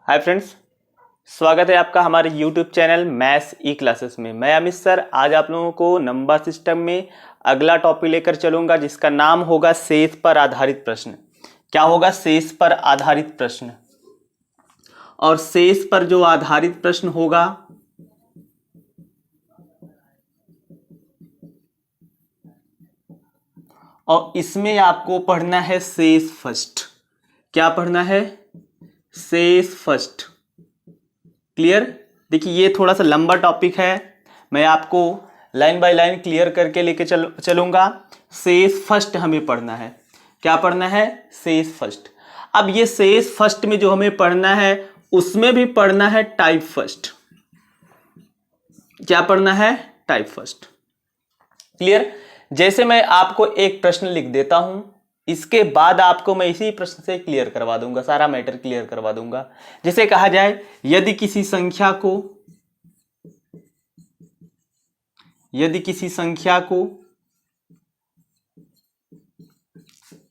Hi friends, स्वागत है आपका हमारे YouTube चैनल मैथ्स ई क्लासेस में। मैं अमित सर आज आप लोगों को नंबर सिस्टम में अगला टॉपिक लेकर चलूंगा जिसका नाम होगा शेष पर आधारित प्रश्न। क्या होगा? शेष पर आधारित प्रश्न। और शेष पर जो आधारित प्रश्न होगा और इसमें आपको पढ़ना है शेष फर्स्ट। क्या पढ़ना है? शेष फर्स्ट। क्लियर? देखिए ये थोड़ा सा लंबा टॉपिक है, मैं आपको लाइन बाय लाइन क्लियर करके लेके चलूंगा। शेष फर्स्ट हमें पढ़ना है। क्या पढ़ना है? शेष फर्स्ट। अब ये शेष फर्स्ट में जो हमें पढ़ना है उसमें भी पढ़ना है टाइप फर्स्ट। क्या पढ़ना है? Type first. क्लियर? जैसे मैं आपको एक प्रश्न लिख देता हूं, इसके बाद आपको मैं इसी प्रश्न से क्लियर करवा दूंगा, सारा मैटर क्लियर करवा दूंगा। जैसे कहा जाए यदि किसी संख्या को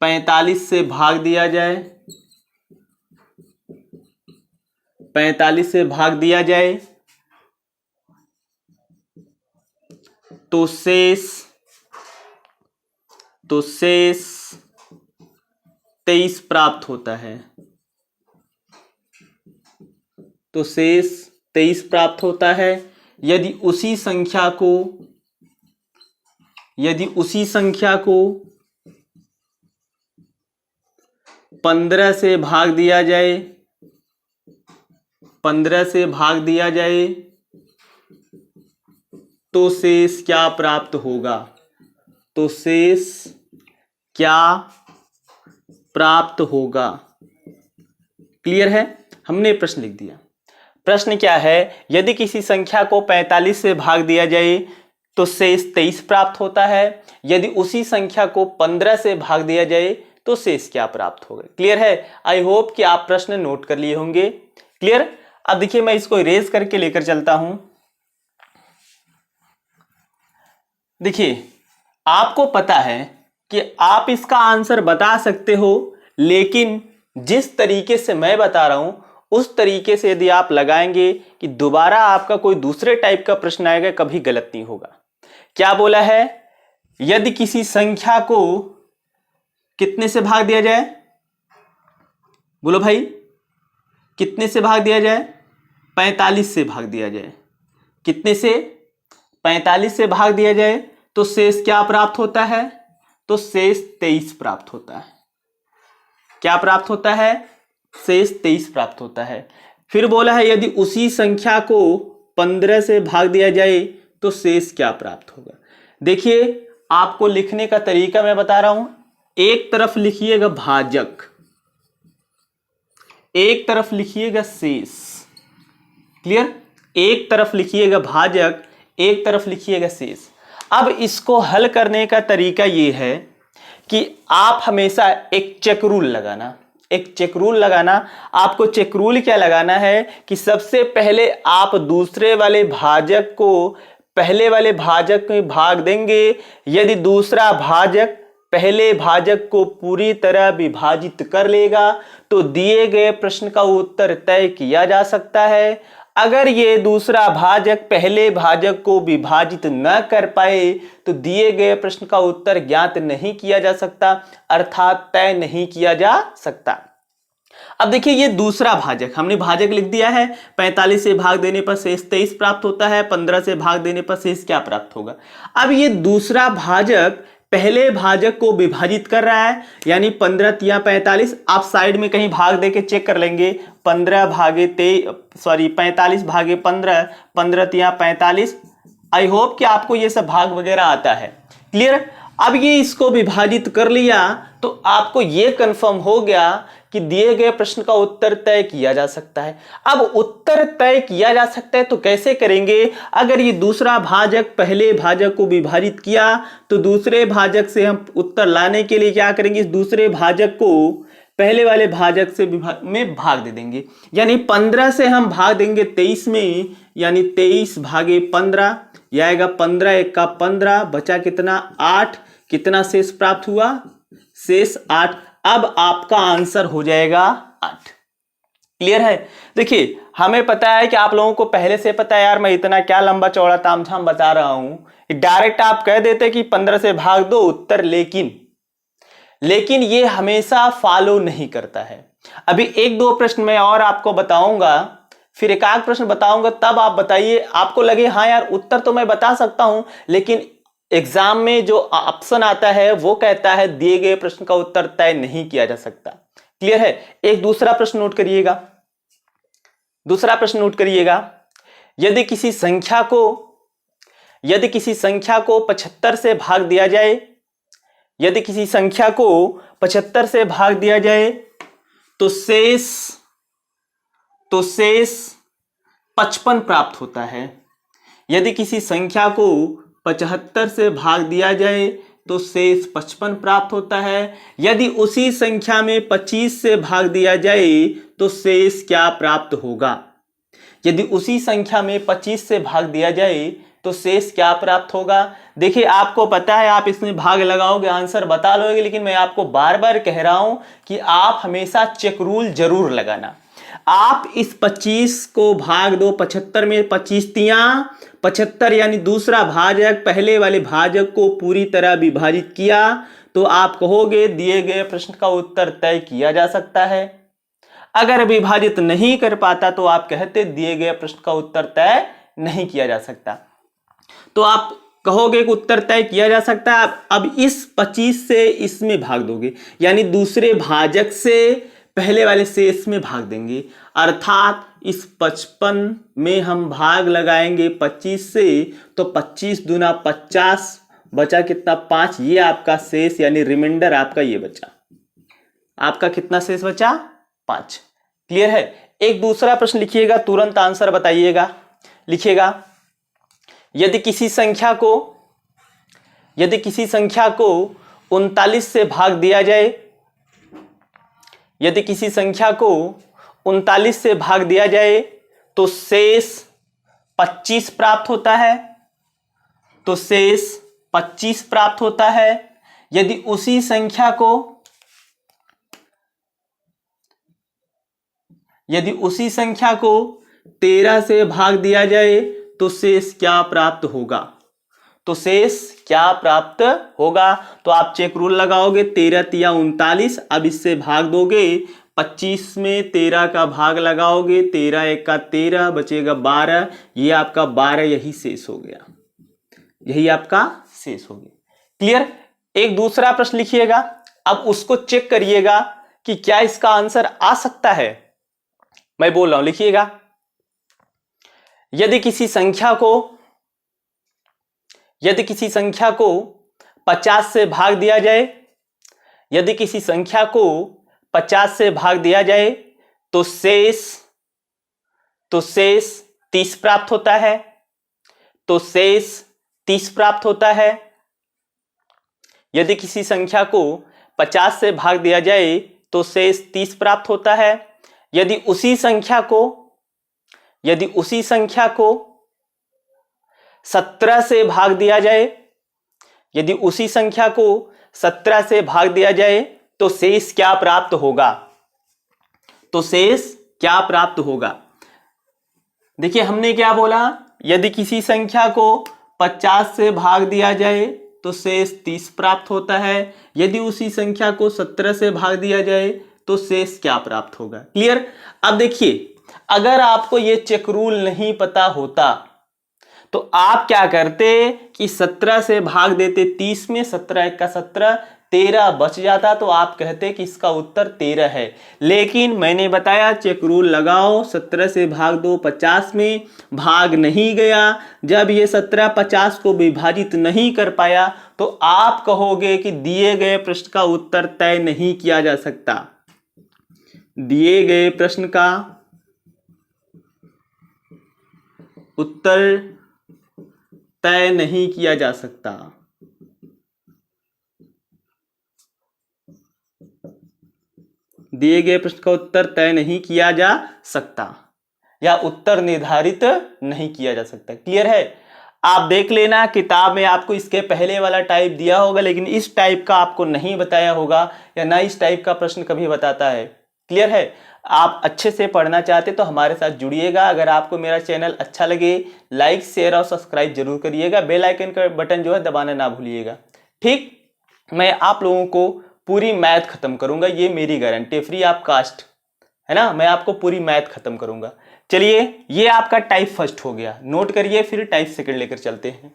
45 से भाग दिया जाए, 45 से भाग दिया जाए तो शेष 23 प्राप्त होता है। तो शेष 23 प्राप्त होता है। यदि उसी संख्या को 15 से भाग दिया जाए, 15 से भाग दिया जाए तो शेष क्या प्राप्त होगा? तो शेष क्या प्राप्त होगा? क्लियर है? हमने प्रश्न लिख दिया। प्रश्न क्या है? यदि किसी संख्या को 45 से भाग दिया जाए तो शेष 23 प्राप्त होता है। यदि उसी संख्या को 15 से भाग दिया जाए तो शेष क्या प्राप्त होगा? क्लियर है? आई होप कि आप प्रश्न नोट कर लिए होंगे। क्लियर? अब देखिए मैं इसको इरेज करके लेकर चलता हूं। देखिए आपको पता है कि आप इसका आंसर बता सकते हो, लेकिन जिस तरीके से मैं बता रहा हूं उस तरीके से यदि आप लगाएंगे कि दोबारा आपका कोई दूसरे टाइप का प्रश्न आएगा, कभी गलत नहीं होगा। क्या बोला है? यदि किसी संख्या को कितने से भाग दिया जाए? बोलो भाई, कितने से भाग दिया जाए? 45 से भाग दिया जाए। कितने से? 45 से भाग दिया जाए तो शेष क्या प्राप्त होता है? तो शेष 23 प्राप्त होता है। क्या प्राप्त होता है? शेष 23 प्राप्त होता है। फिर बोला है यदि उसी संख्या को 15 से भाग दिया जाए तो शेष क्या प्राप्त होगा? देखिए आपको लिखने का तरीका मैं बता रहा हूं। एक तरफ लिखिएगा भाजक, एक तरफ लिखिएगा शेष। क्लियर? एक तरफ लिखिएगा भाजक, एक तरफ लिखिएगा शेष। अब इसको हल करने का तरीका यह है कि आप हमेशा एक चेक रूल लगाना। आपको चेक रूल क्या लगाना है कि सबसे पहले आप दूसरे वाले भाजक को पहले वाले भाजक में भाग देंगे। यदि दूसरा भाजक पहले भाजक को पूरी तरह विभाजित कर लेगा तो दिए गए प्रश्न का उत्तर तय किया जा सकता है। अगर ये दूसरा भाजक पहले भाजक को विभाजित न कर पाए तो दिए गए प्रश्न का उत्तर ज्ञात नहीं किया जा सकता, अर्थात तय नहीं किया जा सकता। अब देखिए ये दूसरा भाजक, हमने भाजक लिख दिया है। 45 से भाग देने पर शेष 23 प्राप्त होता है। 15 से भाग देने पर शेष क्या प्राप्त होगा? अब ये दूसरा भाजक पहले भाजक को विभाजित कर रहा है, यानी 15 तिया 45। आप साइड में कहीं भाग देके चेक कर लेंगे। 45 भागे 15, 15 तिया 45। आई होप कि आपको ये सब भाग वगैरह आता है। क्लियर? अब ये इसको विभाजित कर लिया तो आपको ये कंफर्म हो गया कि दिए गए प्रश्न का उत्तर तय किया जा सकता है। अब उत्तर तय किया जा सकता है तो कैसे करेंगे? अगर ये दूसरा भाजक पहले भाजक को विभाजित किया तो दूसरे भाजक से हम उत्तर लाने के लिए क्या करेंगे? इस दूसरे भाजक को पहले वाले भाजक से में भाग दे देंगे। यानी 15 से हम भाग देंगे 23 में, यानी 23 भागे 15, यह आएगा 15 एक का 15, बचा कितना? 8। कितना शेष प्राप्त हुआ? शेष 8। अब आपका आंसर हो जाएगा 8। क्लियर है। देखिए हमें पता है कि आप लोगों को पहले से पता है यार, मैं इतना क्या लंबा चौड़ा तामझाम बता रहा हूं। डायरेक्ट आप कह देते कि 15 से भाग दो उत्तर, लेकिन ये हमेशा फॉलो नहीं करता है। अभी एक दो प्रश्न मैं और आपको बताऊंगा, फिर एक आध प्रश्न बताऊंगा, तब आप बताइए, आपको लगे हाँ यार उत्तर तो मैं बता सकता हूं, लेकिन एग्जाम में जो ऑप्शन आता है वो कहता है दिए गए प्रश्न का उत्तर तय नहीं किया जा सकता। क्लियर है। एक दूसरा प्रश्न नोट करिएगा, दूसरा प्रश्न नोट करिएगा। यदि किसी संख्या को 75 से भाग दिया जाए, यदि किसी संख्या को 75 से भाग दिया जाए तो शेष 55 प्राप्त होता है। यदि किसी संख्या को 75 से भाग दिया जाए तो शेष 55 प्राप्त होता है। यदि उसी संख्या में 25 से भाग दिया जाए तो शेष क्या प्राप्त होगा? यदि उसी संख्या में 25 से भाग दिया जाए तो शेष क्या प्राप्त होगा? देखिए आपको पता है, आप इसमें भाग लगाओगे आंसर बता लोगे, लेकिन मैं आपको बार बार कह रहा हूं कि आप हमेशा चेक रूल जरूर लगाना। आप इस 25 को भाग दो 75 में, 25 तियां 75 यानी दूसरा भाजक पहले वाले भाजक को पूरी तरह विभाजित किया तो आप कहोगे दिए गए प्रश्न का उत्तर तय किया जा सकता है। अगर विभाजित नहीं कर पाता तो आप कहते दिए गए प्रश्न का उत्तर तय नहीं किया जा सकता। तो आप कहोगे कि उत्तर तय किया जा सकता है। अब इस 25 से इसमें भाग दोगे, यानी दूसरे भाजक से पहले वाले शेष में भाग देंगे, अर्थात इस 55 में हम भाग लगाएंगे 25 से, तो 25 दूना 50, बचा कितना 5, ये आपका शेष यानी रिमाइंडर आपका ये बचा। आपका कितना शेष बचा? 5। क्लियर है। एक दूसरा प्रश्न लिखिएगा, तुरंत आंसर बताइएगा। लिखिएगा, यदि किसी संख्या को 39 से भाग दिया जाए, यदि किसी संख्या को 39 से भाग दिया जाए तो शेष 25 प्राप्त होता है, तो शेष 25 प्राप्त होता है। यदि उसी संख्या को 13 से भाग दिया जाए तो शेष क्या प्राप्त होगा? तो शेष क्या प्राप्त होगा? तो आप चेक रूल लगाओगे, 13 तिया 39, अब इससे भाग दोगे 25 में 13 का भाग लगाओगे, 13 एक का 13, बचेगा 12, ये आपका 12 यही शेष हो गया, यही आपका शेष हो गया। क्लियर। एक दूसरा प्रश्न लिखिएगा, अब उसको चेक करिएगा कि क्या इसका आंसर आ सकता है। मैं बोल रहा हूं, लिखिएगा, यदि किसी संख्या को 50 से भाग दिया जाए, यदि किसी संख्या को 50 से भाग दिया जाए तो शेष 30 प्राप्त होता है, तो शेष 30 प्राप्त होता है। यदि किसी संख्या को 50 से भाग दिया जाए तो शेष 30 प्राप्त होता है। यदि उसी संख्या को 17 से भाग दिया जाए, यदि उसी संख्या को 17 से भाग दिया जाए तो शेष क्या प्राप्त होगा? तो शेष क्या प्राप्त होगा? देखिए हमने क्या बोला, यदि किसी संख्या को 50 से भाग दिया जाए तो शेष 30 प्राप्त होता है। यदि उसी संख्या को 17 से भाग दिया जाए तो शेष क्या प्राप्त होगा? क्लियर। अब देखिए, अगर आपको ये चेक रूल नहीं पता होता तो आप क्या करते कि 17 से भाग देते 30 में, 17 एक का 17, 13 बच जाता तो आप कहते कि इसका उत्तर 13 है। लेकिन मैंने बताया चेक रूल लगाओ, 17 से भाग दो 50 में, भाग नहीं गया। जब ये 17 50 को विभाजित नहीं कर पाया तो आप कहोगे कि दिए गए प्रश्न का उत्तर तय नहीं किया जा सकता। दिए गए प्रश्न का उत्तर तय नहीं किया जा सकता। दिए गए प्रश्न का उत्तर तय नहीं किया जा सकता या उत्तर निर्धारित नहीं किया जा सकता। क्लियर है। आप देख लेना, किताब में आपको इसके पहले वाला टाइप दिया होगा, लेकिन इस टाइप का आपको नहीं बताया होगा या ना इस टाइप का प्रश्न कभी बताता है। क्लियर है। आप अच्छे से पढ़ना चाहते तो हमारे साथ जुड़िएगा। अगर आपको मेरा चैनल अच्छा लगे लाइक शेयर और सब्सक्राइब जरूर करिएगा। बेल आइकन का बटन जो है दबाना ना भूलिएगा। ठीक, मैं आप लोगों को पूरी मैथ खत्म करूंगा, ये मेरी गारंटी, फ्री ऑफ कास्ट है ना। मैं आपको पूरी मैथ खत्म करूंगा। चलिए, ये आपका टाइप फर्स्ट हो गया, नोट करिए, फिर टाइप सेकंड लेकर चलते हैं।